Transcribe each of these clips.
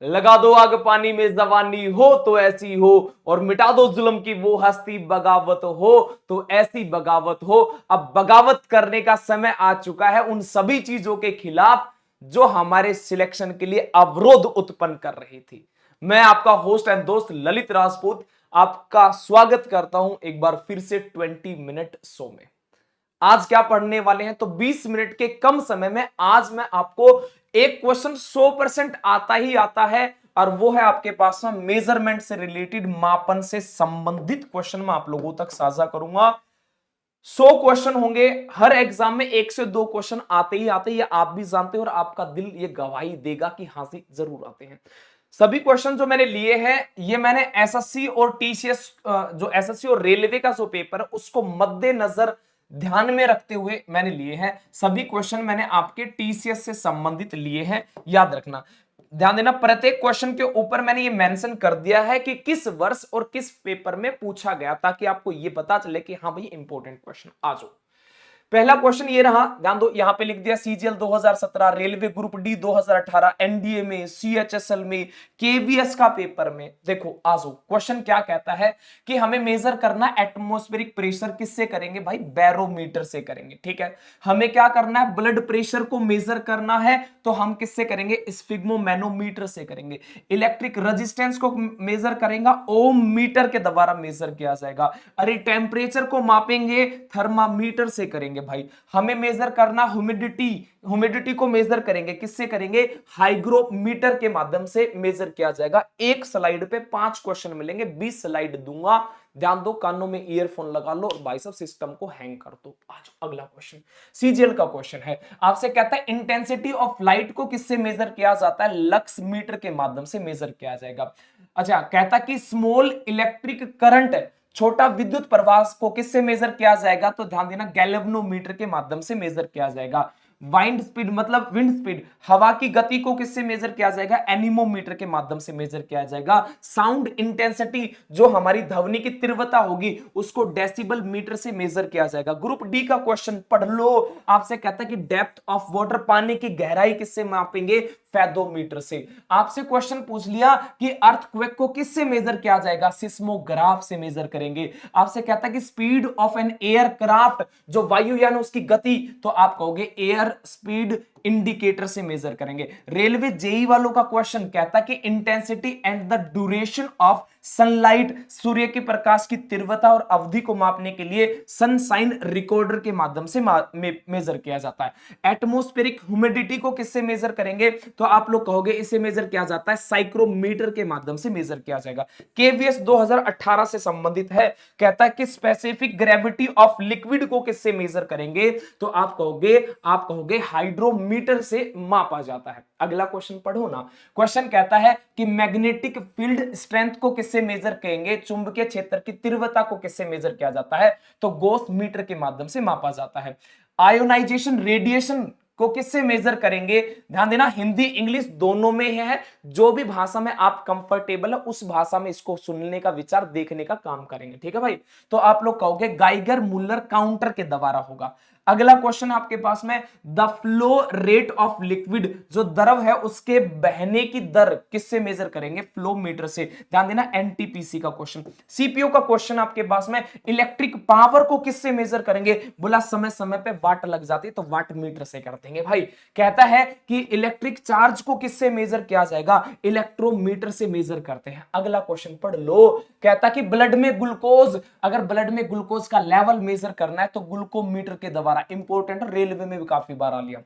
लगा दो आग पानी में जवानी हो तो ऐसी हो, और मिटा दो जुल्म की वो हस्ती बगावत हो तो ऐसी बगावत हो। अब बगावत करने का समय आ चुका है उन सभी चीजों के खिलाफ जो हमारे सिलेक्शन के लिए अवरोध उत्पन्न कर रही थी। मैं आपका होस्ट एंड दोस्त ललित राजपूत आपका स्वागत करता हूं एक बार फिर से 20 मिनट शो में। आज क्या पढ़ने वाले हैं, तो 20 मिनट के कम समय में आज मैं आपको एक क्वेश्चन 100% आता ही आता है, और वो है आपके पास में मेजरमेंट से रिलेटेड, मापन से संबंधित क्वेश्चन मैं आप लोगों तक साझा करूंगा। 100 क्वेश्चन होंगे हर एग्जाम में, 1 से 2 क्वेश्चन आते ही आते, ये आप भी जानते हो और आपका दिल ये गवाही देगा कि हाँ जी जरूर आते हैं। सभी क्वेश्चन जो मैंने लिए हैं ये मैंने एसएससी और टीसीएस, जो एसएससी और रेलवे का जो पेपर है उसको मद्देनजर ध्यान में रखते हुए मैंने लिए हैं। सभी क्वेश्चन मैंने आपके टीसीएस से संबंधित लिए हैं, याद रखना। ध्यान देना, प्रत्येक क्वेश्चन के ऊपर मैंने ये मेंशन कर दिया है कि किस वर्ष और किस पेपर में पूछा गया, ताकि आपको ये पता चले कि हाँ भाई इंपॉर्टेंट क्वेश्चन आ जाओ। पहला क्वेश्चन ये रहा, ध्यान दो, यहां पे लिख दिया CGL 2017, railway group D 2018, NDA में, सीएचएसएल में, केवीएस का पेपर में। देखो आजो क्वेश्चन क्या कहता है कि हमें मेजर करना एटमॉस्फेरिक प्रेशर, किससे करेंगे भाई, बैरोमीटर से करेंगे। ठीक है, हमें क्या करना है, ब्लड प्रेशर को मेजर करना है तो हम किससे करेंगे, स्फिग्मोमैनोमीटर से करेंगे। इलेक्ट्रिक रेजिस्टेंस को मेजर करेंगे, ओम मीटर के द्वारा मेजर किया जाएगा। अरे टेम्परेचर को मापेंगे, थर्मामीटर से करेंगे भाई। हमें मेजर करना ह्यूमिडिटी, ह्यूमिडिटी को मेजर करेंगे, किससे करेंगे, हाइग्रोमीटर के माध्यम से मेजर किया जाएगा। एक स्लाइड पे 5 क्वेश्चन मिलेंगे, 20 स्लाइड दूंगा। ध्यान दो, कानों में ईयरफोन लगा लो और भाई साहब सिस्टम को हैंग कर दो। आज अगला क्वेश्चन सीजीएल का क्वेश्चन है, आपसे कहता है इंटेंसिटी ऑफ लाइट को किससे मेजर किया जाता है, लक्स मीटर के माध्यम से मेजर किया जाएगा। अच्छा, कहता कि स्मॉल इलेक्ट्रिक करंट, छोटा विद्युत प्रवाह को किससे मेजर किया जाएगा, तो ध्यान देना गैल्वेनोमीटर के माध्यम से मेजर किया जाएगा। वाइंड स्पीड मतलब विंड स्पीड, हवा की गति को किससे मेजर किया जाएगा, एनीमोमीटर के माध्यम से मेजर किया जाएगा। साउंड इंटेंसिटी, जो हमारी ध्वनि की तीव्रता होगी, उसको डेसिबल मीटर से मेजर किया जाएगा। ग्रुप डी का क्वेश्चन पढ़ लो, आपसे कहता है कि डेप्थ ऑफ वाटर, पानी की गहराई किससे मापेंगे, फैथोमीटर से। आपसे क्वेश्चन पूछ लिया कि अर्थक्वेक को किससे मेजर किया जाएगा, सिस्मोग्राफ से मेजर करेंगे। आपसे कहता है कि स्पीड ऑफ एन एयरक्राफ्ट, जो वायुयान उसकी गति, तो आप कहोगे एयर स्पीड इंडिकेटर से मेजर करेंगे। रेलवे जेई वालों का क्वेश्चन कहता कि intensity and the duration of sunlight, सूर्य के प्रकाश की तीव्रता और अवधि को मापने के लिए सनसाइन रिकॉर्डर के माध्यम से मेजर किया जाता है। एटमॉस्फेरिक ह्यूमिडिटी को किससे मेजर करेंगे, तो आप लोग कहोगे इसे मेजर किया जाता है साइक्रोमीटर के माध्यम से मेजर किया जाएगा। केवीएस 2018 से संबंधित है, कहता है कि स्पेसिफिक ग्रेविटी ऑफ लिक्विड को किससे मेजर करेंगे, तो आप कहोगे हाइड्रोमीटर से मापा जाता है। अगला क्वेश्चन पढ़ो ना, क्वेश्चन कहता है कि मैग्नेटिक फील्ड स्ट्रेंथ को किससे मेजर करेंगे, चुंबकीय क्षेत्र की तीव्रता को किससे मेजर किया जाता है, तो गॉस मीटर के माध्यम से मापा जाता है। आयोनाइजेशन रेडिएशन को किससे मेजर करेंगे, ध्यान देना हिंदी इंग्लिश दोनों में है, जो भी भाषा में आप कंफर्टेबल है उस भाषा में इसको सुनने का विचार देखने का काम करेंगे। ठीक है भाई, तो आप लोग कहोगे गाइगर मुल्लर काउंटर के द्वारा होगा। अगला क्वेश्चन आपके पास में, the flow rate of liquid, जो द्रव है उसके बहने की दर किससे मेजर करेंगे, फ्लो मीटर से। ध्यान देना एनटीपीसी का क्वेश्चन। सीपीयू का क्वेश्चन आपके पास में, इलेक्ट्रिक पावर को किससे मेजर करेंगे, बोला समय समय पे वाट लग जाती है तो वाट मीटर से कर देंगे भाई। कहता है कि इलेक्ट्रिक चार्ज को किससे मेजर किया जाएगा, इलेक्ट्रोमीटर से मेजर करते हैं। अगला क्वेश्चन पढ़ लो, कहता कि ब्लड में ग्लूकोज, अगर ब्लड में ग्लूकोज का लेवल मेजर करना है तो ग्लूकोमीटर के द्वारा। इंपॉर्टेंट, रेलवे में भी काफी बार आ लिया।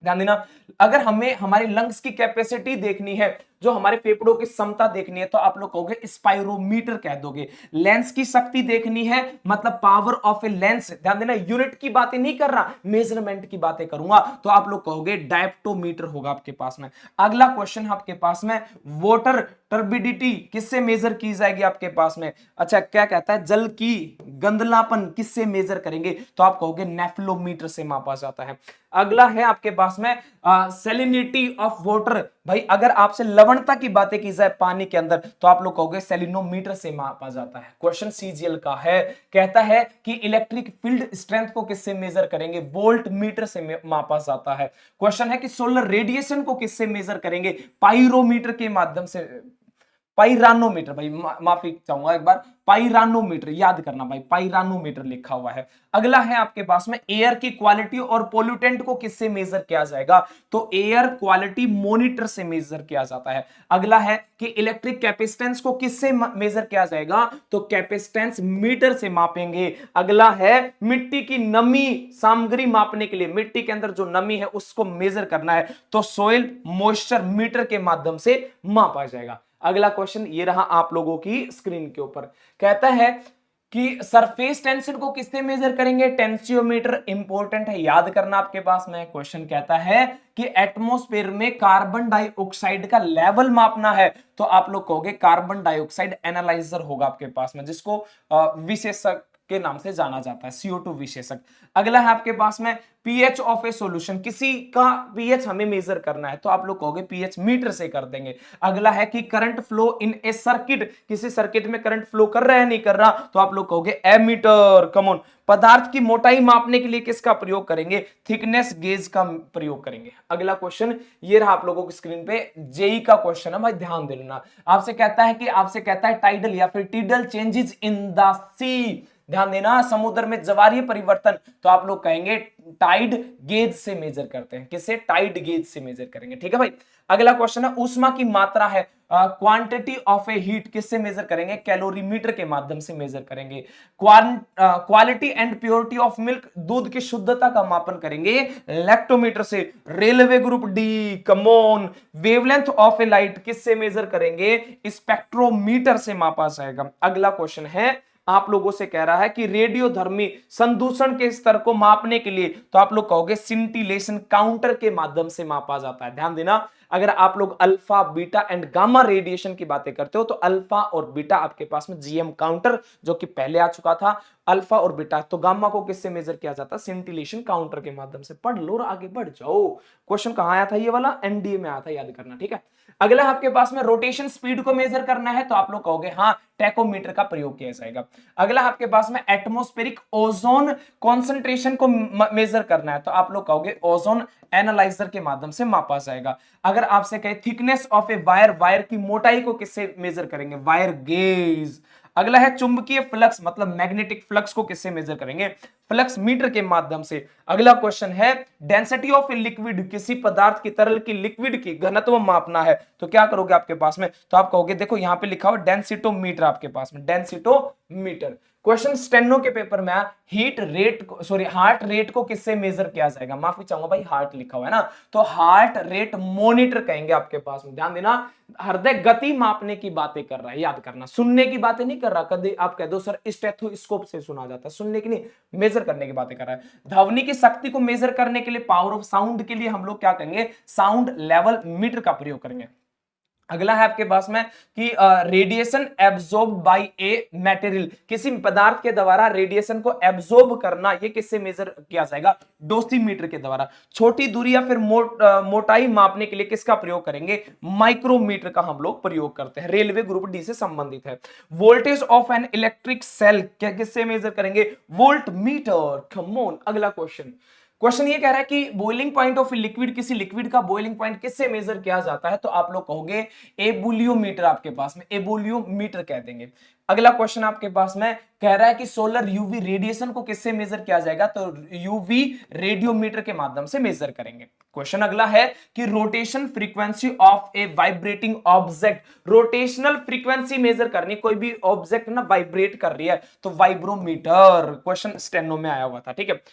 ध्यान देना, अगर हमें हमारे लंग्स की कैपेसिटी देखनी है, जो हमारे फेफड़ों की क्षमता देखनी है, तो आप लोग कहोगे स्पाइरोमीटर कह दोगे। लेंस की शक्ति देखनी है, मतलब पावर ऑफ ए लेंस, ध्यान देना यूनिट की बातें नहीं कर रहा, मेजरमेंट की बातें करूंगा, तो आप लोग कहोगे डायप्टोमीटर होगा आपके पास में। अगला क्वेश्चन है आपके पास में, वाटर टर्बिडिटी किससे मेजर की जाएगी आपके पास में। अच्छा, क्या कहता है, जल की गंदलापन किससे मेजर करेंगे, तो आप कहोगे नेफ्लोमीटर से मापा जाता है। अगला है आपके पास में सैलिनिटी ऑफ वाटर। भाई अगर आपसे लवणता की बातें की जाए पानी के अंदर, तो आप लोग कहोगे सैलिनोमीटर से मापा जाता है। क्वेश्चन सीजीएल का है, कहता है कि इलेक्ट्रिक फील्ड स्ट्रेंथ को किससे मेजर करेंगे, वोल्ट मीटर से मापा जाता है। क्वेश्चन है कि सोलर रेडिएशन को किससे मेजर करेंगे, पाइरोमीटर के माध्यम से, पाइरानोमीटर, भाई माफी चाहूंगा एक बार, पाइरानोमीटर याद करना भाई, पाइरानोमीटर लिखा हुआ है। अगला है आपके पास में एयर की क्वालिटी और पोल्यूटेंट को किससे मेजर किया जाएगा, तो एयर क्वालिटी मॉनिटर से मेजर किया जाता है। अगला है कि इलेक्ट्रिक कैपेसिटेंस को किससे मेजर किया जाएगा, तो कैपेसिटेंस मीटर से मापेंगे। अगला है मिट्टी की नमी सामग्री मापने के लिए, मिट्टी के अंदर जो नमी है उसको मेजर करना है, तो सोइल मॉइस्चर मीटर के माध्यम से मापा जाएगा। अगला क्वेश्चन ये रहा आप लोगों की स्क्रीन के ऊपर, कहता है कि सरफेस टेंशन को किससे मेजर करेंगे, टेंसियोमीटर। इंपॉर्टेंट है, याद करना आपके पास में। क्वेश्चन कहता है कि एटमॉस्फेयर में कार्बन डाइऑक्साइड का लेवल मापना है, तो आप लोग कहोगे कार्बन डाइऑक्साइड एनालाइजर होगा आपके पास में, जिसको विशेषज्ञ के नाम से जाना जाता है, CO2 विशेषज्ञ। अगला है आपके पास में पीएच ऑफ ए सॉल्यूशन, किसी का पीएच हमें मेजर करना है, तो आप लोग कहोगे पीएच मीटर से कर देंगे। अगला है कि current flow in A circuit, किसी सर्किट में करंट फ्लो कर रहा है नहीं कर रहा, तो आप लोग कहोगे एमीटर। Come on. पदार्थ की मोटाई मापने के लिए किसका प्रयोग करेंगे, थिकनेस गेज का प्रयोग करेंगे। अगला क्वेश्चन ये रहा आप लोगों की स्क्रीन पे, जेई का क्वेश्चन है भाई, ध्यान देना। आपसे कहता है टाइडल या फिर टीडल चेंजेस इन द सी, ध्यान देना, समुद्र में ज्वारीय परिवर्तन, तो आप लोग कहेंगे टाइड गेज से मेजर करते हैं, किसे, टाइड गेज से मेजर करेंगे। ठीक है भाई। अगला क्वेश्चन है ऊष्मा की मात्रा है, क्वांटिटी ऑफ ए हीट किससे मेजर करेंगे, कैलोरीमीटर के माध्यम से मेजर करेंगे। Quality and purity of milk, दूध की शुद्धता का मापन करेंगे लैक्टोमीटर से। Railway group D, come on. Wavelength of A light किससे मेजर करेंगे, स्पेक्ट्रोमीटर से मापा जाएगा। अगला क्वेश्चन है आप लोगों से कह रहा है कि रेडियोधर्मी संदूषण के स्तर को मापने के लिए, तो आप लोग कहोगे सिंटिलेशन काउंटर के माध्यम से मापा जाता है। ध्यान देना, अगर आप लोग alpha beta and gamma radiation की बातें करते हो, तो अल्फा और बीटा आपके पास में जीएम काउंटर जो कि पहले आ चुका था, अल्फा और बीटा, तो गामा को किससे मेजर किया जाता है, सिंटिलेशन काउंटर के माध्यम से। पढ़ लो और आगे बढ़ जाओ। क्वेश्चन कहां आया था ये वाला, एनडीए में आया था, याद करना। ठीक है। अगला आपके पास में रोटेशन स्पीड को मेजर करना है, तो आप लोग कहोगे हाँ टैकोमीटर का प्रयोग किया जाएगा। अगला आपके पास में एटमॉस्फेरिक ओजोन कॉन्सेंट्रेशन को मेजर करना है, तो आप लोग कहोगे ओजोन एनालाइजर के माध्यम से मापा जाएगा। अगर आपसे कहे thickness of a wire, wire की मोटाई को किससे मेजर करेंगे, वायर गेज। अगला है चुंबकीय फ्लक्स, मतलब मैग्नेटिक फ्लक्स को किससे मेजर करेंगे, फ्लक्स मीटर के माध्यम से। अगला क्वेश्चन है डेंसिटी ऑफ ए लिक्विड, किसी पदार्थ की, तरल की, लिक्विड की घनत्व मापना है, तो क्या करोगे आपके पास में, तो आप कहोगे, देखो यहां पे लिखा हुआ डेंसिटोमीटर आपके पास में, डेंसिटोमीटर। क्वेश्चन स्टेनो के पेपर में हार्ट रेट को किससे मेजर किया जाएगा, माफी चाहूंगा भाई हार्ट लिखा हुआ है ना, तो हार्ट रेट मॉनिटर कहेंगे आपके पास में। ध्यान देना, हृदय गति मापने की बातें कर रहा है, याद करना, सुनने की बातें नहीं कर रहा। कभी आप कह दो सर स्टेथोस्कोप से सुना जाता है, सुनने की नहीं, मेजर करने की बातें कर रहा है। ध्वनि की शक्ति को मेजर करने के लिए, पावर ऑफ साउंड के लिए हम लोग क्या करेंगे, साउंड लेवल मीटर का प्रयोग करेंगे। अगला है आपके पास में कि radiation absorb by a material, किसी पदार्थ के द्वारा रेडिएशन को एब्जॉर्ब करना, ये किससे मेजर किया जाएगा, डोसीमीटर के द्वारा। छोटी दूरी या फिर मोटाई मापने के लिए किसका प्रयोग करेंगे, माइक्रोमीटर का हम लोग प्रयोग करते हैं, रेलवे ग्रुप डी से संबंधित है। Voltage of an electric cell क्या किससे मेजर करेंगे, वोल्ट मीटर। Come on. अगला क्वेश्चन ये कह रहा है कि बॉइलिंग पॉइंट ऑफ लिक्विड, किसी लिक्विड का बॉइलिंग पॉइंट किससे मेजर किया जाता है, तो आप लोग कहोगे एबुलियोमीटर, आपके पास में एबुलियोमीटर कह देंगे। अगला क्वेश्चन आपके पास में कह रहा है कि सोलर यूवी रेडिएशन को किससे मेजर किया जाएगा, तो यूवी रेडियोमीटर के माध्यम से मेजर करेंगे। क्वेश्चन अगला है कि rotation frequency of A vibrating object, rotational frequency measure करनी, कोई भी ऑब्जेक्ट ना वाइब्रेट कर रही है, तो वाइब्रोमीटर। क्वेश्चन स्टेनो में आया हुआ था। ठीक है।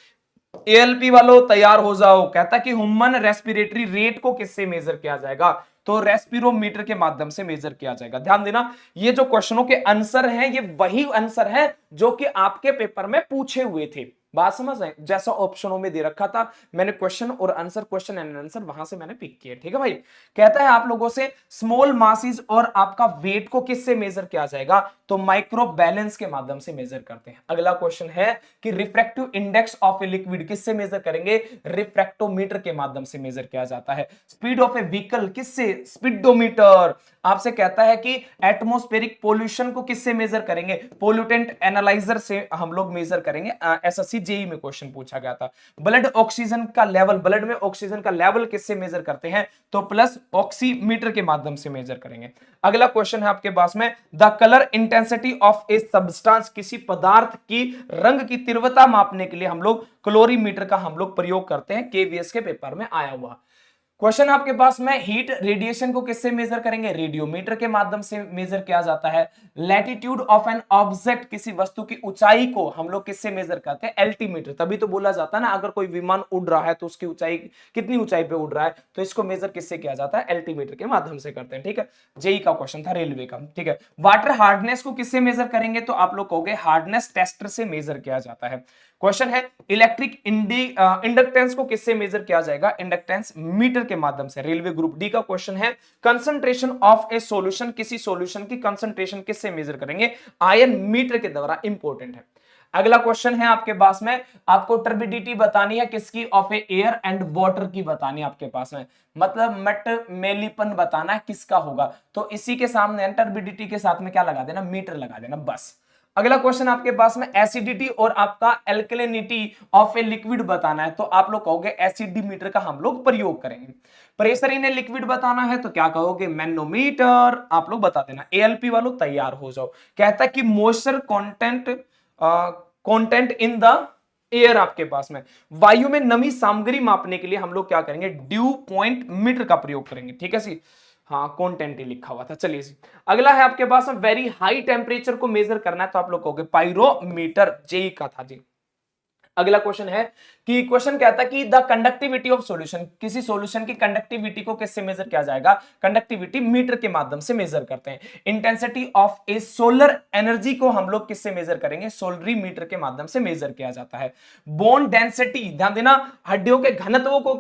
एएलपी वालों तैयार हो जाओ, कहता कि ह्यूमन रेस्पिरेटरी रेट को किससे मेजर किया जाएगा, तो रेस्पिरोमीटर के माध्यम से मेजर किया जाएगा। ध्यान देना, ये जो क्वेश्चनों के आंसर हैं, ये वही आंसर हैं जो कि आपके पेपर में पूछे हुए थे। बात समझ रहे हैं, जैसा ऑप्शनों में दे रखा था मैंने क्वेश्चन और आंसर, क्वेश्चन एंड आंसर वहां से मैंने पिक किया। ठीक है भाई। कहता है आप लोगों से स्मॉल मासेस और आपका वेट को किससे मेजर किया जाएगा, तो माइक्रो बैलेंस के माध्यम से मेजर करते हैं। अगला क्वेश्चन है कि refractive index of a liquid किससे मेजर करेंगे, रिफ्रैक्टोमीटर के माध्यम से मेजर किया जाता है। स्पीड ऑफ ए व्हीकल किससे, स्पीडोमीटर। आपसे कहता है कि एटमॉस्फेरिक पोल्यूशन को किससे मेजर करेंगे, पोल्यूटेंट एनालाइजर से हम लोग मेजर करेंगे। एसएससी जेई में क्वेश्चन पूछा गया था। ब्लड ऑक्सीजन का लेवल, ब्लड में ऑक्सीजन का लेवल किससे मेजर करते हैं, तो प्लस ऑक्सीमीटर के माध्यम से मेजर करेंगे। अगला क्वेश्चन है आपके पास में, the colour intensity of a substance, किसी पदार्थ की रंग की तीव्रता मापने के लिए हम लोग क्लोरीमीटर का हम लोग प्रयोग करते हैं। केवीएस के पेपर में आया हुआ क्वेश्चन आपके पास में, हीट रेडिएशन को किससे मेजर करेंगे, रेडियोमीटर के माध्यम से मेजर किया जाता है। लैटिट्यूड ऑफ एन ऑब्जेक्ट, किसी वस्तु की ऊंचाई को हम लोग किससे मेजर करते हैं, एल्टीमीटर। तभी तो बोला जाता है ना, अगर कोई विमान उड़ रहा है तो उसकी ऊंचाई कितनी ऊंचाई पे उड़ रहा है, तो इसको मेजर किससे किया जाता है, एल्टीमीटर के माध्यम से करते हैं। ठीक है, जेई का क्वेश्चन था, रेलवे का। ठीक है, वाटर हार्डनेस को किससे मेजर करेंगे, तो आप लोग कहोगे हार्डनेस टेस्टर से मेजर किया जाता है। क्वेश्चन है इलेक्ट्रिक इंडक्टेंस को किससे मेजर किया जाएगा, इंडक्टेंस मीटर के माध्यम से। रेलवे ग्रुप डी का क्वेश्चन है कंसंट्रेशन ऑफ ए सॉल्यूशन, किसी सॉल्यूशन की कंसंट्रेशन किससे मेजर करेंगे, आयन मीटर के द्वारा। इंपॉर्टेंट है। अगला क्वेश्चन है आपके पास में, आपको टर्बिडिटी बतानी है किसकी, of A air and water की बतानी है आपके पास में, मतलब मट मेलीपन बताना है किसका होगा, तो इसी के सामने टर्बिडिटी के साथ में क्या लगा देना, मीटर लगा देना बस। अगला क्वेश्चन आपके पास में एसिडिटी और आपका एल्कलिनिटी ऑफ ए लिक्विड बताना है, तो आप लोग कहोगे एसिडीमीटर का हम लोग प्रयोग करेंगे। प्रेशर इन ए लिक्विड बताना है तो क्या कहोगे, मैनोमीटर। आप लोग बता देना, एएलपी वालों तैयार हो जाओ। कहता है कि moisture content in the air, आपके पास में वायु में नमी सामग्री मापने के लिए हम लोग क्या करेंगे, ड्यू पॉइंट मीटर का प्रयोग करेंगे। ठीक है सी, हाँ कंटेंट ही लिखा हुआ था। चलिए जी, अगला है आपके पास में वेरी हाई टेम्परेचर को मेजर करना है, तो आप लोग कहोगे पायरोमीटर, जेई का था जी। अगला क्वेश्चन है कि क्वेश्चन कहता है कि द कंडक्टिविटी ऑफ सॉल्यूशन, किसी सॉल्यूशन की कंडक्टिविटी को किससे मेजर किया जाएगा, कंडक्टिविटी मीटर के माध्यम से मेजर करते हैं। Intensity of A solar energy को हम लोग किससे मेजर करेंगे, सोलरी मीटर के माध्यम से मेजर किया जाता है। बोन डेंसिटी, ध्यान देना, हड्डियों के घनत्व को,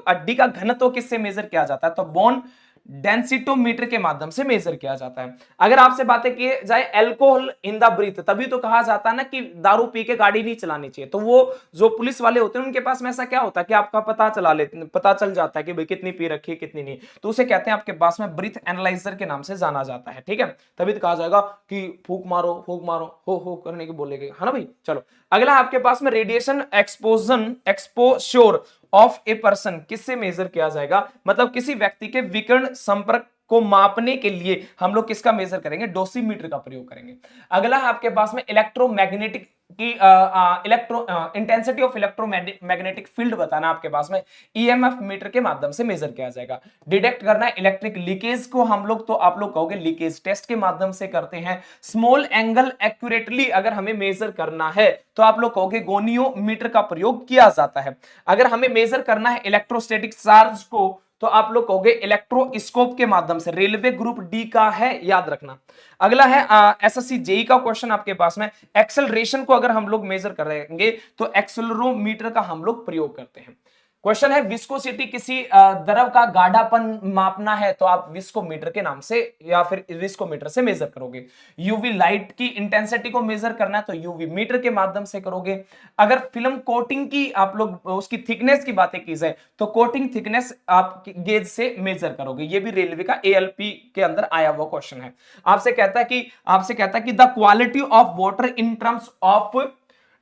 हड्डी का घनत्व किससे मेजर किया जाता है, तो बोन डेंसिटोमीटर के माध्यम से मेजर किया जाता है। अगर आपसे बातें की जाए अल्कोहल इन द ब्रीथ, तभी तो कहा जाता है ना कि दारू पी के गाड़ी नहीं चलानी चाहिए, तो वो जो पुलिस वाले होते हैं उनके पास में ऐसा क्या होता है कि आपका पता चल जाता है कि भाई कितनी पी रखी है कितनी नहीं, तो उसे कहते हैं आपके पास में ब्रीथ एनालाइजर के नाम से जाना जाता है। ठीक है, तभी तो कहा जाएगा कि फूक मारो हो करने की बोलेगे, है ना भाई। चलो अगला आपके पास में radiation exposure of a person किससे मेजर किया जाएगा, मतलब किसी व्यक्ति के विकिरण संपर्क को मापने के लिए हम लोग किसका मेजर करेंगे, डोसीमीटर का प्रयोग करेंगे। अगला है आपके पास में इलेक्ट्रोमैग्नेटिक की इंटेंसिटी ऑफ इलेक्ट्रोमैग्नेटिक फील्ड बताना आपके पास में, ईएमएफ मीटर के माध्यम से मेजर किया जाएगा। डिटेक्ट करना है इलेक्ट्रिक लीकेज को हम लोग, तो आप लोग कहोगे लीकेज टेस्ट के माध्यम से करते हैं। स्मॉल एंगल एक्यूरेटली अगर हमें मेजर करना है तो आप लोग कहोगे गोनियोमीटर का प्रयोग किया जाता है। अगर हमें मेजर करना है इलेक्ट्रोस्टैटिक चार्ज को तो आप लोग कहोगे इलेक्ट्रोस्कोप के माध्यम से। रेलवे ग्रुप डी का है, याद रखना। अगला है एसएससी जेई का क्वेश्चन आपके पास में, एक्सेलरेशन को अगर हम लोग मेजर करेंगे तो एक्सेलरोमीटर का हम लोग प्रयोग करते हैं। क्वेश्चन है विस्कोसिटी, किसी द्रव का गाढ़ापन मापना है तो आप विस्कोमीटर के नाम से या फिर विस्कोमीटर से मेजर करोगे। यूवी लाइट की इंटेंसिटी को मेजर करना है तो यूवी मीटर के माध्यम से करोगे। अगर फिल्म कोटिंग की आप लोग उसकी थिकनेस की बातें की जाए तो कोटिंग थिकनेस आप गेज से मेजर करोगे। ये भी रेलवे का एएलपी के अंदर आया हुआ क्वेश्चन है। आपसे कहता है कि the quality of water in terms of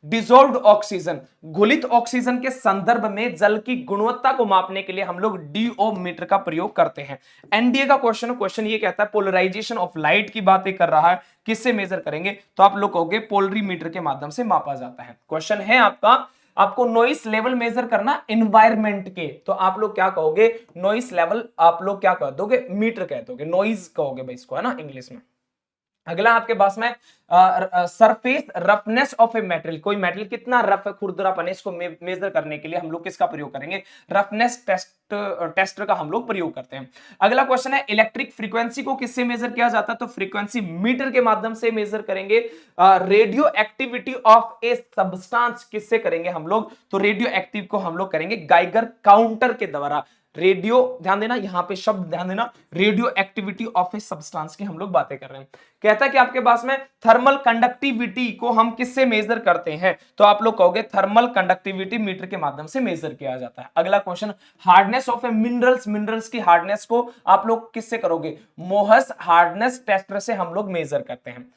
dissolved oxygen, घुलित ऑक्सीजन के संदर्भ में जल की गुणवत्ता को मापने के लिए हम लोग डीओ मीटर का प्रयोग करते हैं। एनडीए का क्वेश्चन ये कहता है पोलराइजेशन ऑफ लाइट की बातें कर रहा है, किससे मेजर करेंगे तो आप लोग कहोगे पोलरीमीटर के माध्यम से मापा जाता है। क्वेश्चन है आपको नॉइस लेवल मेजर करना एनवायरमेंट के, तो आप लोग क्या कहोगे, नॉइस लेवल आप लोग क्या कह दोगे, मीटर कह दोगे, नॉइज कहोगे भाई इसको, है ना इंग्लिश में। अगला आपके पास में surface roughness of A material, कोई मेटेरियल कितना रफ है, खुरदरापन है, इसको मेजर करने के लिए हम लोग किसका प्रयोग करेंगे, रफनेस टेस्टर का हम लोग प्रयोग करते हैं। अगला क्वेश्चन है इलेक्ट्रिक फ्रीक्वेंसी को किससे मेजर किया जाता है, तो फ्रीक्वेंसी मीटर के माध्यम से मेजर करेंगे। Radio activity of a substance किससे करेंगे हम लोग, तो रेडियो एक्टिव को हम लोग करेंगे गाइगर काउंटर के द्वारा। रेडियो, ध्यान देना यहां पे शब्द ध्यान देना, radio activity of a substance की हम लोग बातें कर रहे हैं। कहता है कि आपके पास में थर्मल कंडक्टिविटी को हम किससे मेजर करते हैं, तो आप लोग कहोगे थर्मल कंडक्टिविटी मीटर के माध्यम से मेजर किया जाता है। अगला question hardness of A minerals, minerals की हार्डनेस को आप लोग किससे करोगे, मोहस हार्डनेस टेस्टर से हम लोग मेजर करते हैं।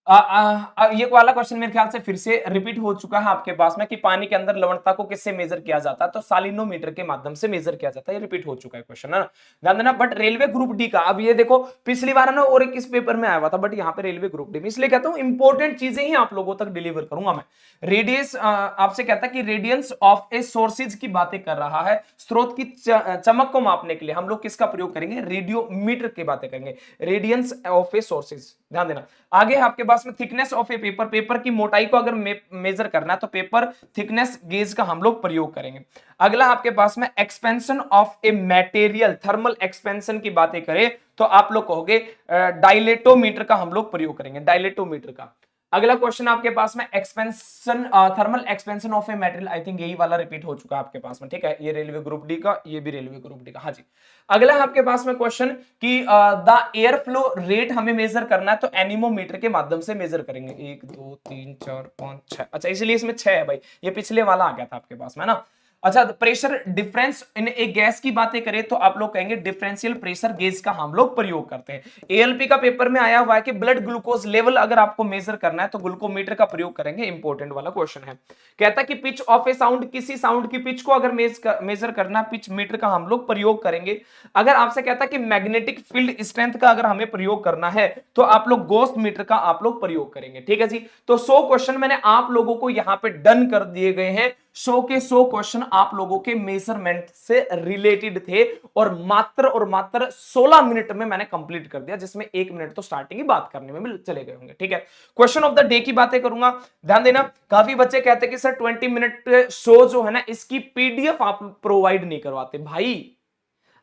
ये वाला क्वेश्चन मेरे ख्याल से फिर से रिपीट हो चुका है आपके पास में कि पानी के अंदर लवणता को किससे मेजर किया जाता है, तो सालिनोमीटर के माध्यम से मेजर किया जाता है। ये रिपीट हो चुका है क्वेश्चन, है ना, ध्यान देना। बट रेलवे ग्रुप डी का, अब ये देखो पिछली बार है ना और एक इस पेपर में आया हुआ था, बट यहाँ पे रेलवे ग्रुप डी में, इसलिए कहता हूँ इंपॉर्टेंट चीजें ही आप लोगों तक डिलीवर करूंगा मैं। रेडियस आपसे कहता है कि रेडियंस ऑफ ए सोर्सेज की बातें कर रहा है, स्रोत की चमक को मापने के लिए हम लोग किसका प्रयोग करेंगे, रेडियोमीटर की बातें करेंगे, रेडियंस ऑफ ए सोर्सेज, ध्यान देना। आगे आपके पास में thickness of A paper, paper की मोटाई को अगर मेजर करना है तो पेपर थिकनेस गेज का हम लोग प्रयोग करेंगे। अगला आपके पास में expansion of a material, thermal expansion की बातें करें तो आप लोग कहोगे डायलेटोमीटर का हम लोग प्रयोग करेंगे, डायलेटोमीटर का। अगला क्वेश्चन आपके पास में expansion, thermal expansion of a material, I think यही वाला रिपीट हो चुका है आपके पास में, ठीक है, ये रेलवे ग्रुप डी का, ये भी रेलवे ग्रुप डी का, हाँ जी। अगला आपके पास में क्वेश्चन कि द एयर फ्लो रेट हमें मेजर करना है तो एनीमोमीटर के माध्यम से मेजर करेंगे। 1 2 3 4 5 6, अच्छा इसलिए इसमें 6 है भाई, ये पिछले वाला आ गया था आपके पास में ना। अच्छा प्रेशर डिफरेंस इन एक गैस की बातें करें तो आप लोग कहेंगे डिफरेंशियल प्रेशर गेज का हम लोग प्रयोग करते हैं। एएलपी का पेपर में आया हुआ है कि ब्लड ग्लूकोज लेवल अगर आपको मेजर करना है तो ग्लूकोमीटर का प्रयोग करेंगे, इंपॉर्टेंट वाला क्वेश्चन है। कहता है कि पिच ऑफ ए साउंड, किसी साउंड की पिच को अगर मेजर करना है पिच मीटर का हम लोग प्रयोग करेंगे। अगर आपसे कहता है कि मैग्नेटिक फील्ड स्ट्रेंथ का अगर हमें प्रयोग करना है तो आप लोग गोस्ट मीटर का आप लोग प्रयोग करेंगे, ठीक है जी। तो 100 क्वेश्चन मैंने आप लोगों को यहां पे डन कर दिए गए हैं, 100 के 100 क्वेश्चन आप लोगों के मेजरमेंट से रिलेटेड थे और मात्र 16 मिनट में मैंने कंप्लीट कर दिया, जिसमें 1 मिनट तो स्टार्टिंग ही बात करने में चले गए होंगे, ठीक है। क्वेश्चन ऑफ द डे की बातें करूंगा, ध्यान देना। काफी बच्चे कहते हैं कि सर 20 मिनट शो जो है ना इसकी पीडीएफ आप प्रोवाइड नहीं करवाते। भाई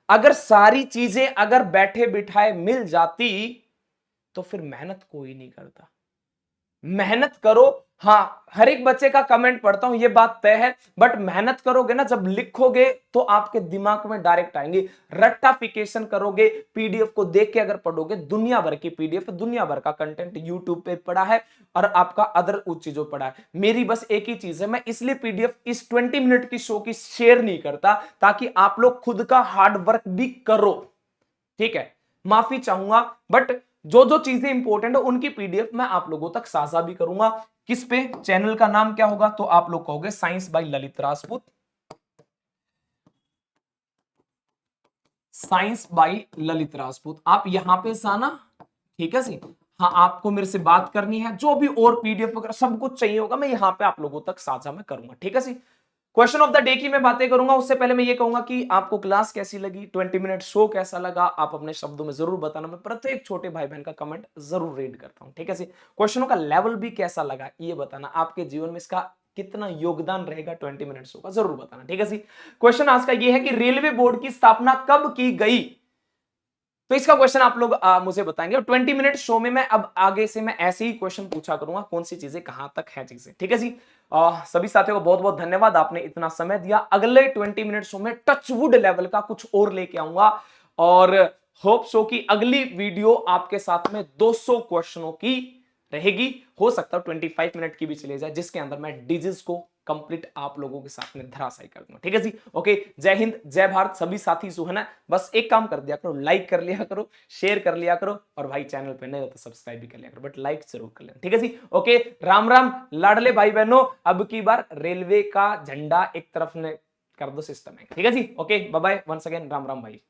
अगर सारी चीजें अगर बैठे बिठाए मिल जाती तो फिर मेहनत कोई नहीं करता। मेहनत करो, हाँ हर एक बच्चे का कमेंट पढ़ता हूं ये बात तय है, बट मेहनत करोगे ना, जब लिखोगे तो आपके दिमाग में डायरेक्ट आएंगे। रट्टाफिकेशन करोगे, पीडीएफ को देख के अगर पढ़ोगे, दुनिया भर की पीडीएफ, दुनिया भर का कंटेंट यूट्यूब पे पड़ा है और आपका अदर उच्च चीजों पड़ा है। मेरी बस एक ही चीज है, मैं इसलिए पीडीएफ इस 20 मिनट की शो की शेयर नहीं करता ताकि आप लोग खुद का हार्ड वर्क भी करो, ठीक है। माफी चाहूंगा बट जो जो चीजें इंपॉर्टेंट है उनकी पीडीएफ मैं आप लोगों तक साझा भी करूंगा। किस पे, चैनल का नाम क्या होगा, तो आप लोग कहोगे science by Lalit Rajput, science by Lalit Rajput. आप यहां पे आना, ठीक है जी। हाँ आपको मेरे से बात करनी है, जो भी और पीडीएफ वगैरह सब कुछ चाहिए होगा मैं यहां पे आप लोगों तक साझा मैं करूंगा, ठीक है जी। क्वेश्चन ऑफ द डे की मैं बातें करूंगा, उससे पहले मैं ये कहूंगा कि आपको क्लास कैसी लगी, 20 मिनट शो कैसा लगा, आप अपने शब्दों में जरूर बताना। मैं प्रत्येक छोटे भाई बहन का कमेंट जरूर रीड करता हूं, ठीक है जी। क्वेश्चनों का लेवल भी कैसा लगा ये बताना, आपके जीवन में इसका कितना योगदान रहेगा 20 मिनट शो का, जरूर बताना, ठीक है जी। क्वेश्चन आज का ये है कि रेलवे बोर्ड की स्थापना कब की गई, तो इसका क्वेश्चन आप लोग मुझे बताएंगे। और 20 मिनट शो में मैं अब आगे से मैं ऐसे ही क्वेश्चन पूछा करूंगा, कौन सी चीजें कहां तक है चीजें, ठीक है जी। सभी साथियों को बहुत बहुत धन्यवाद, आपने इतना समय दिया। अगले 20 मिनट शो में टचवुड लेवल का कुछ और लेके आऊंगा और होप सो की अगली वीडियो आपके साथ में 200 क्वेश्चनों की रहेगी। हो सकता है 25 मिनट की भी चले जाए, जिसके अंदर मैं डिजीज को कंप्लीट आप लोगों के साथ में धराशायी कर दूंगा, ठीक है जी। ओके, जय हिंद जय भारत। सभी साथी जो है ना बस एक काम कर दिया करो, लाइक कर लिया करो, शेयर कर लिया करो, और भाई चैनल पे नए हो तो सब्सक्राइब भी कर लिया करो, बट लाइक जरूर कर लेना, ठीक है जी। ओके, राम राम लाडले भाई बहनों, अब की बार रेलवे का झंडा एक तरफ ने कर दो सिस्टम है, ठीक है जी। Okay bye bye, once again Ram Ram भाई।